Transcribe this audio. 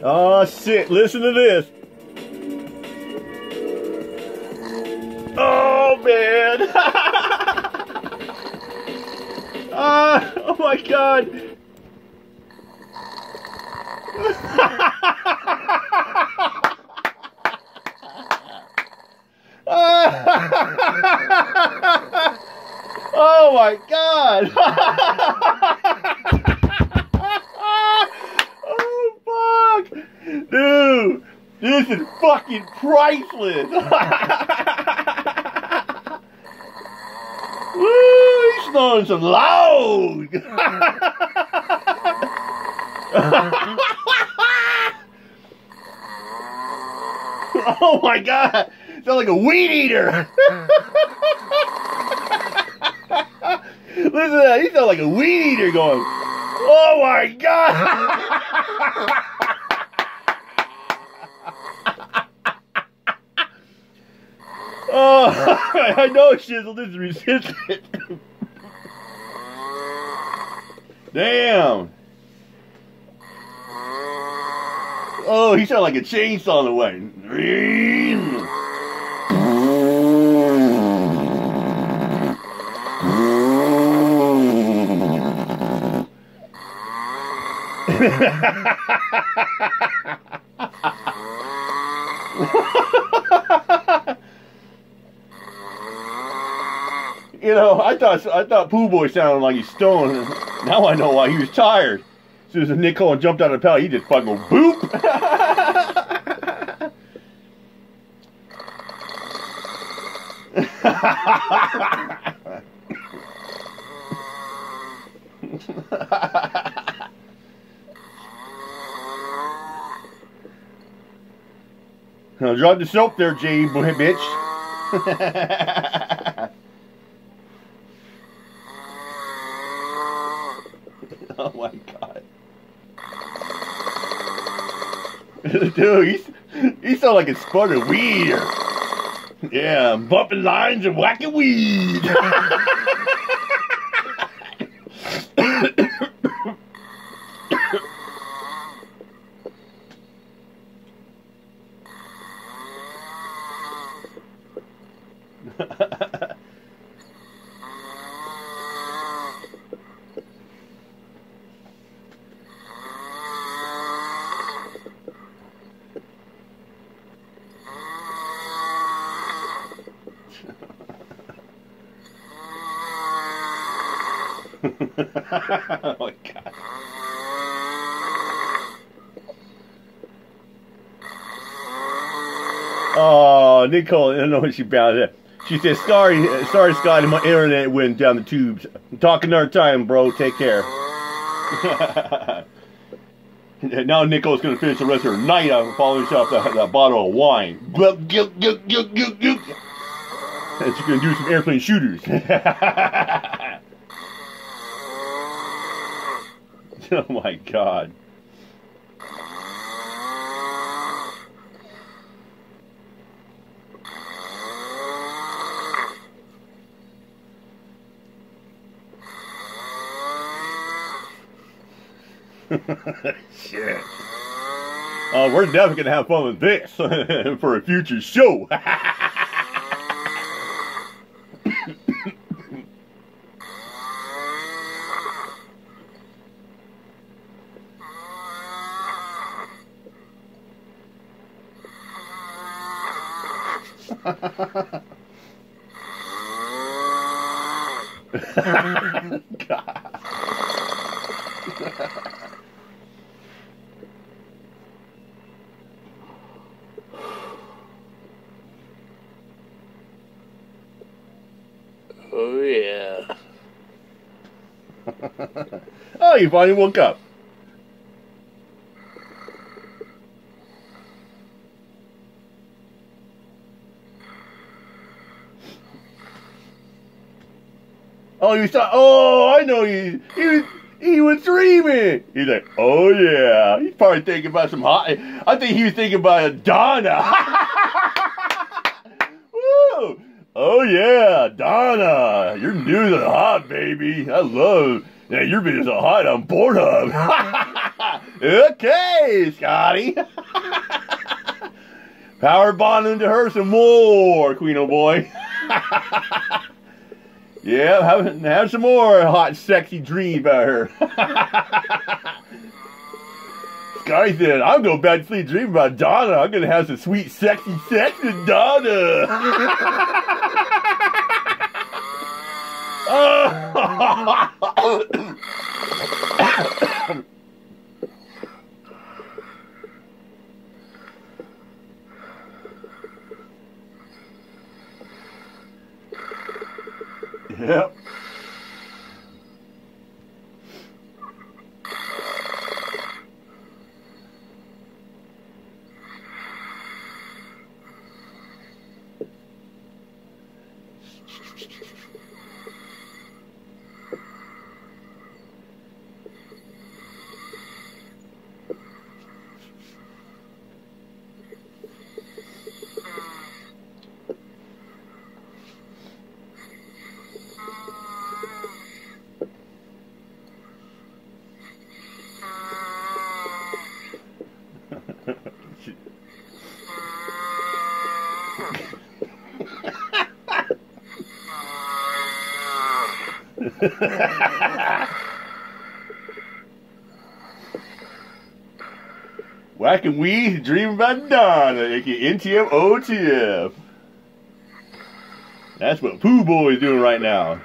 Oh shit, listen to this. Oh man. Oh my god. Oh my god. Oh fuck. Dude, this is fucking priceless. Woo, he's snoring some loud. Oh my god, sounds like a weed eater. Listen to that, he sounds like a weed eater going, oh my god. Oh, I know Shizzle, this is resistant. Damn. Oh, he sounded like a chainsaw on the way. You know, I thought Pooh Boy sounded like he's stoned. Now I know why he was tired. As soon as Nick Cole jumped out of the pallet, he just fucking boop. Now drop the soap there, Jay, bitch. Oh my god. Dude, he sound like a sputtered weed. Yeah, bumping lines and whacking weed. Oh my god. Oh, Nicole, I don't know what she found it. She said, sorry, Scotty, my internet went down the tubes. Talk another time, bro. Take care. Now Nicole's going to finish the rest of her night out following herself that bottle of wine. And she's going to do some airplane shooters. Oh my god. Shit. We're definitely going to have fun with this for a future show. God. Oh yeah. Oh, you finally woke up. Oh, you saw? Oh, I know he was dreaming. He's like, oh yeah. He's probably thinking about some hot. I think he was thinking about a Donna. Woo! Oh yeah, Donna. Your news are hot, baby. I love. Yeah, your videos are hot on Pornhub. Okay, Scotty. Power bonding to her some more, Queen O' Boy. Yeah, have some more hot, sexy dreams about her. Scotty said, I'm going back to sleep dreaming about Donna. I'm going to have some sweet, sexy sex with Donna. Yep. Whacking weed, dreaming about Donna, aka NTF OTF. That's what Pooh Boy is doing right now.